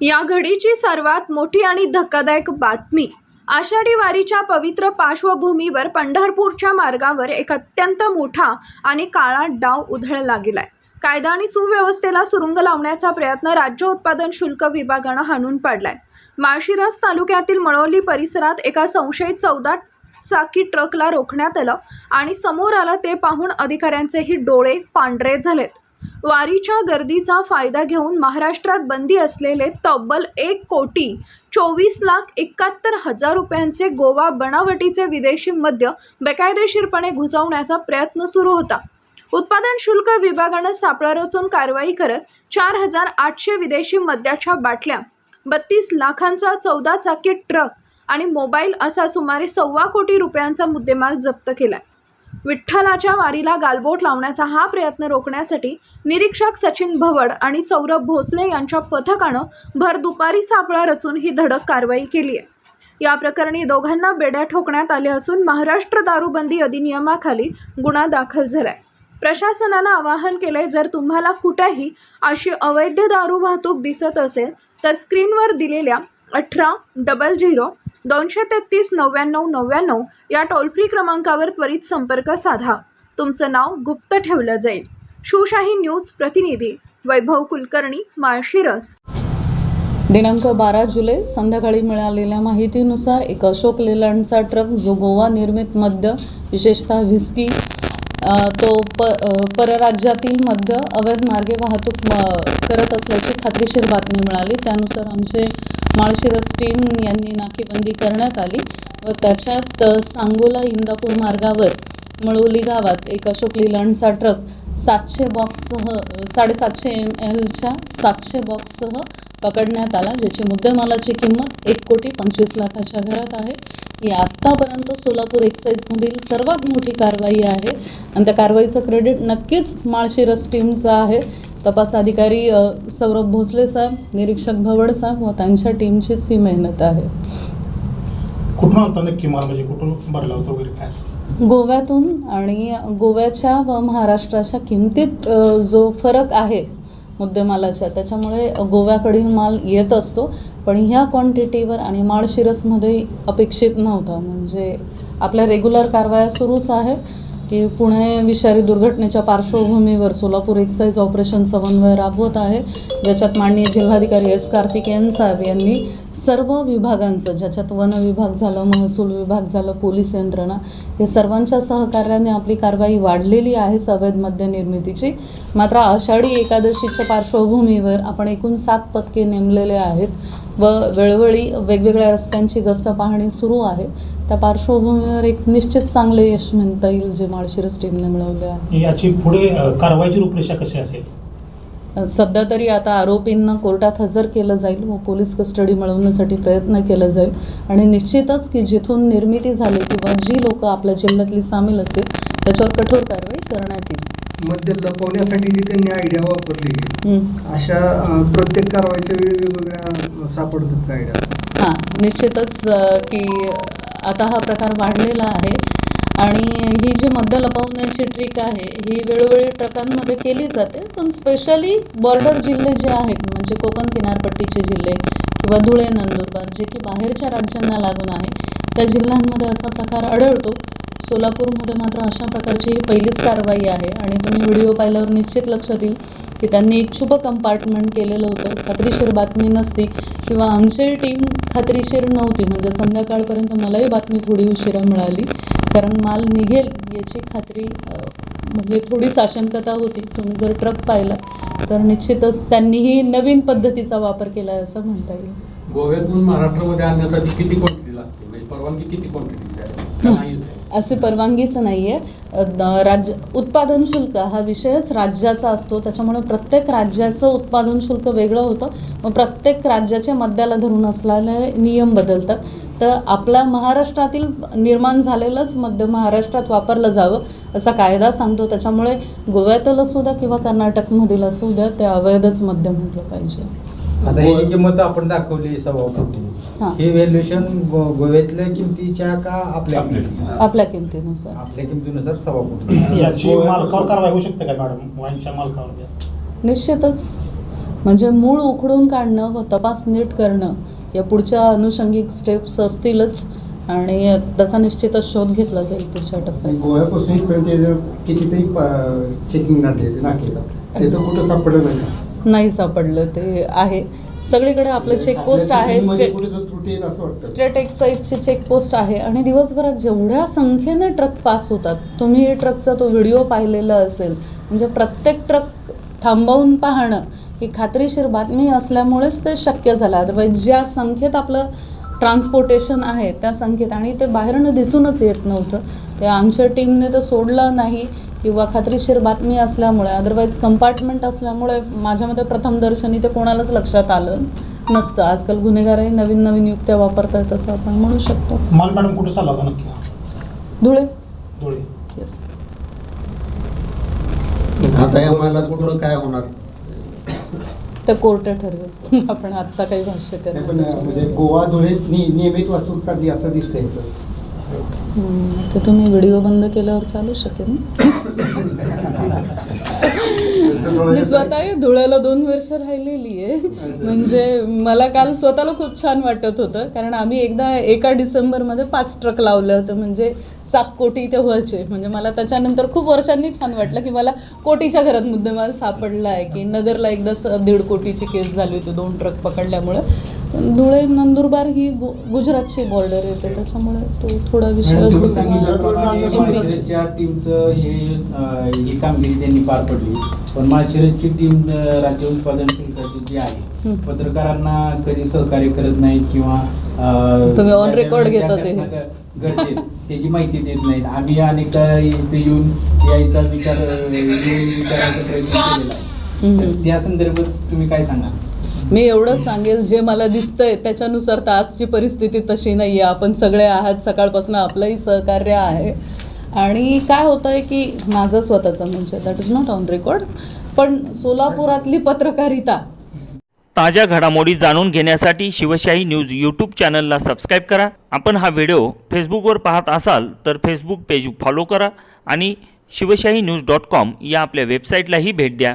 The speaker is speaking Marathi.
या घडीची सर्वात मोठी आणि धक्कादायक बातमी आषाढी वारीच्या पवित्र पार्श्वभूमीवर पंढरपूरच्या मार्गावर एक अत्यंत मोठा आणि काळा डाव उधळला गेलाय। कायदा आणि सुव्यवस्थेला सुरुंग लावण्याचा प्रयत्न राज्य उत्पादन शुल्क विभागाने हाणून पाडलाय। माळशिरस तालुक्यातील मळवली परिसरात एका संशयित 14 चाकी ट्रकला रोखण्यात आलं आणि समोर आलं ते पाहून अधिकाऱ्यांचेही डोळे पांढरे झालेत। वारीच्या गर्दीचा फायदा घेऊन महाराष्ट्रात बंदी असलेले तब्बल 1,24,71,000 रुपयांचे गोवा बनावटीचे विदेशी मद्य बेकायदेशीरपणे घुसवण्याचा प्रयत्न सुरू होता। उत्पादन शुल्क विभागाने सापळा रचून कारवाई करत 4,800 विदेशी मद्याच्या बाटल्या, 32 लाखांचा 14 चाकी ट्रक आणि मोबाईल असा सुमारे 1.25 कोटी रुपयांचा मुद्देमाल जप्त केलाय। विठ्ठलाच्या वारीला गालबोट लावण्याचा हा प्रयत्न रोखण्यासाठी निरीक्षक सचिन भवड आणि सौरभ भोसले यांच्या पथकानं भर दुपारी सापळा रचून ही धडक कारवाई केली आहे। या प्रकरणी दोघांना बेड्या ठोकण्यात आले असून महाराष्ट्र दारूबंदी अधिनियमाखाली गुन्हा दाखल झालाय। प्रशासनानं आवाहन केले, जर तुम्हाला कुठेही अशी अवैध दारू वाहतूक दिसत असेल तर स्क्रीनवर दिलेल्या 1800-233-9999 या टोल फ्री क्रमांकावर त्वरित संपर्क साधा। तुमचं नाव गुप्त ठेवलं जाईल। शिवशाही न्यूज प्रतिनिधी वैभव कुलकर्णी, माळशिरस। दिनांक 12 जुलै संध्याकाळी मिळालेल्या माहितीनुसार एक अशोक लेलँडचा ट्रक जो गोवा निर्मित मद्य विशेषतः व्हिस्की तो परराज्यातील मद्य अवैध मार्गे वाहतूक करत असल्याची खात्रीशीर बातमी मिळाली। त्यानुसार आमचे माळशिरस टीम यांनी नाकेबंदी करण्यात आली व त्याच्यात सांगोला इंदापूर मार्गावर मळवली गावात एक अशोक लेलँडचा ट्रक 700 बॉक्ससह 750 mlच्या 700 बॉक्ससह पकडण्यात आला, ज्याची मुद्देमालाची किंमत 1,25,00,000 घरात आहे। ही आत्तापर्यंत सोलापूर एक्साईजमधील सर्वात मोठी कारवाई आहे आणि त्या कारवाईचं क्रेडिट नक्कीच माळशिरस टीमचं आहे। तपास अधिकारी सौरभ भोसले साहेब, निरीक्षक भवड साहेब व त्यांच्या टीमचीच ही मेहनत आहे। कुठून होता नक्की माल, म्हणजे कुठून भरला होता वगैरे काय? गोव्यातून, आणि गोव्याच्या व महाराष्ट्राच्या किमतीत जो फरक आहे मुद्देमालाच्या, त्याच्यामुळे गोव्याकडील माल येत असतो, पण ह्या क्वांटिटीवर आणि माळशिरसमध्ये अपेक्षित नव्हता। म्हणजे आपल्या रेग्युलर कारवाया सुरूच आहे की पुणे विषारी दुर्घटनेच्या पार्श्वभूमीवर सोलापूर एक्साईज ऑपरेशन समन्वय राबवत आहे, ज्याच्यात माननीय जिल्हाधिकारी एस कार्तिकेयन साहेब यांनी सर्व विभागांचं, ज्याच्यात वन विभाग झालं, महसूल विभाग झालं, पोलीस यंत्रणा, हे सर्वांच्या सहकार्याने आपली कारवाई वाढलेली आहे अवैध मद्य निर्मितीची। मात्र आषाढी एकादशीच्या पार्श्वभूमीवर आपण एकूण 7 पथके नेमलेले आहेत व वेळोवेळी वेगवेगळ्या रस्त्यांची गस्त पाहणी सुरू आहे। त्या पार्श्वभूमीवर एक निश्चित चांगले यश म्हणता येईल जे माळशिरस टीमने मिळवले आहे। याची पुढे कारवाईची रूपरेषा कशी असेल? सध्या तरी आता आरोपींना कोर्टात हजर केलं जाईल व पोलीस कस्टडी मिळवण्यासाठी प्रयत्न केला जाईल आणि निश्चितच की जिथून निर्मिती झाली किंवा जी लोक आपल्या जिल्ह्यातली सामील असतील त्याच्यावर कठोर कारवाई करण्यात येईल। मद्य लपवण्यासाठी जी त्यांनी आयडिया वापरली, अशा प्रत्येक कारवाईच्या वेळी वेगवेगळ्या सापडतात का आयडिया? हां, निश्चितच की आता हा प्रकार वाढलेला आहे आणि ही जी मद्य लपवण्याची ट्रिक आहे ही वेळोवेळी ट्रकांमध्ये केली जाते, पण स्पेशली बॉर्डर जिल्हे जे आहेत, म्हणजे कोकण किनारपट्टीचे जिल्हे किंवा धुळे, नंदुरबार, जे की बाहेरच्या राज्यांना लागून आहे, त्या जिल्ह्यांमध्ये असा प्रकार आढळतो। सोलापूरमध्ये मात्र अशा प्रकारची ही पहिलीच कारवाई आहे आणि तुम्ही व्हिडिओ पाहिल्यावर निश्चित लक्षात येईल की त्यांनी एक छुपं कंपार्टमेंट केलेलं होतं। खात्रीशीर बातमी नसती किंवा आमची टीम खात्रीशीर नव्हती, म्हणजे संध्याकाळपर्यंत मलाही बातमी थोडी उशिरा मिळाली, कारण माल निघेल याची खात्री म्हणजे थोडी साशंकता होती। तुम्ही जर ट्रक पाहिला तर निश्चितच त्यांनीही नवीन पद्धतीचा वापर केला आहे असं म्हणता येईल। गोव्यातून महाराष्ट्रामध्ये आणण्यासाठी किती क्वांटिटी लागते, म्हणजे परवानगी किती क्वांटिटीची आहे? असे परवानगीच नाही आहे। राज्य उत्पादन शुल्क हा विषयच राज्याचा असतो, त्याच्यामुळे प्रत्येक राज्याचं उत्पादन शुल्क वेगळं होतं व प्रत्येक राज्याच्या मद्याला धरून असलेले नियम बदलतात। तर आपल्या महाराष्ट्रातील निर्माण झालेलंच मद्य महाराष्ट्रात वापरलं जावं असा कायदा सांगतो, त्याच्यामुळे गोव्यातील असू द्या किंवा कर्नाटकमधील असू द्या ते अवैधच मद्य म्हटलं पाहिजे। आता ही किंमत आपण दाखवली 1.25 कोटी, ही व्हॅल्युएशन गोव्यातल्या किमतीच्या का आपल्या किमतीनुसार? आपल्या किमतीनुसार 1.25 कोटी। याची मालकावर कारवाई होऊ शकते का मॅडम? वाईनच्या मालकावर निश्चितच म्हणजे मूळ उखडून काढणं व तपास नीट करणं या पुढच्या अनुषंगिक स्टेप्स असतीलच आणि त्याचा निश्चितच शोध घेतला जाईल पुढच्या टप्प्यात. गोव्यापासून इथपर्यंत कितीतरी चेकिंग नाके त्याचं कुठं सापडलं नाही. नाही सापडलं ते आहे सगळीकडे आपलं चेकपोस्ट आहे. स्टेट एक्साईजची चेकपोस्ट आहे आणि दिवसभरात जेवढ्या संख्येने ट्रक पास होतात, तुम्ही ट्रकचा तो व्हिडिओ पाहिलेला असेल, म्हणजे प्रत्येक ट्रक थांबवून पाहणं ही खात्रीशीर बातमी असल्यामुळेच ते शक्य झालं. अदरवाईज ज्या संख्येत आपलं ट्रान्सपोर्टेशन आहे त्या संख्येत, आणि ते बाहेरनं दिसूनच येत नव्हतं, ते आमच्या टीमने तर सोडलं नाही किंवा खात्रीशीर बातमी असल्यामुळे, अदरवाईज कंपार्टमेंट असल्यामुळे माझ्या मते प्रथमदर्शनी ते कोणालाच लक्षात आलं नसतं. आजकाल गुन्हेगारही नवीन नवीन युक्त्या वापरतात असं आपण म्हणू शकतो. माल मॅडम कुठं चालला होता नक्की? धुळे. धुळे. येस. आता या मालात कुठं काय होणार? तर कोर्ट ठरवेल, आपण आत्ता काही भाष्य करत म्हणजे गोवा धुळे नियमित वाहतूक चालली असं दिसतंय. तर तुम्ही व्हिडिओ बंद केल्यावर चालू शकेल. मी स्वतः धुळ्याला 2 वर्ष राहिलेली आहे, म्हणजे मला काल स्वतःला खूप छान वाटत होतं, कारण आम्ही एकदा 1 डिसेंबरमध्ये 5 ट्रक लावले होते, म्हणजे 7 कोटी तेव्हाचे. म्हणजे मला त्याच्यानंतर खूप वर्षांनी छान वाटलं की मला कोटीच्या घरात मुद्देमाल सापडला आहे. की नगरला एकदा 1.5 कोटीची केस झाली होती 2 ट्रक पकडल्यामुळे. धुळे नंदुरबार ही गुजरातची बॉर्डर येते, त्याच्यामुळे तो थोडा विषय असतो. माळशिरसच्या टीमचं ही कामगिरी त्यांनी पार पडली, पण माळशिरसची टीम राज्य उत्पादन शुल्काची जी आहे पत्रकारांना कधी सहकार्य करत नाही किंवा तुम्ही ऑन रेकॉर्ड घेता ते घडते त्याची माहिती देत नाहीत. आम्ही अनेकदा इथे येऊन यायचा विचारायचा प्रयत्न केलेला आहे. त्या संदर्भात तुम्ही काय सांगा? मी एवढंच सांगेल, जे मला दिसतंय त्याच्यानुसार तर आजची परिस्थिती तशी नाही आहे. आपण सगळे आहात, सकाळपासून आपलंही सहकार्य आहे. आणि काय होतं आहे की माझं स्वतःचं, म्हणजे that is not on record, पण सोलापुरातली पत्रकारिता. ताज्या घडामोडी जाणून घेण्यासाठी शिवशाही न्यूज यूट्यूब चॅनलला सबस्क्राईब करा. आपण हा व्हिडिओ फेसबुकवर पाहत असाल तर फेसबुक पेज फॉलो करा आणि शिवशाही न्यूज.com या आपल्या वेबसाईटलाही भेट द्या.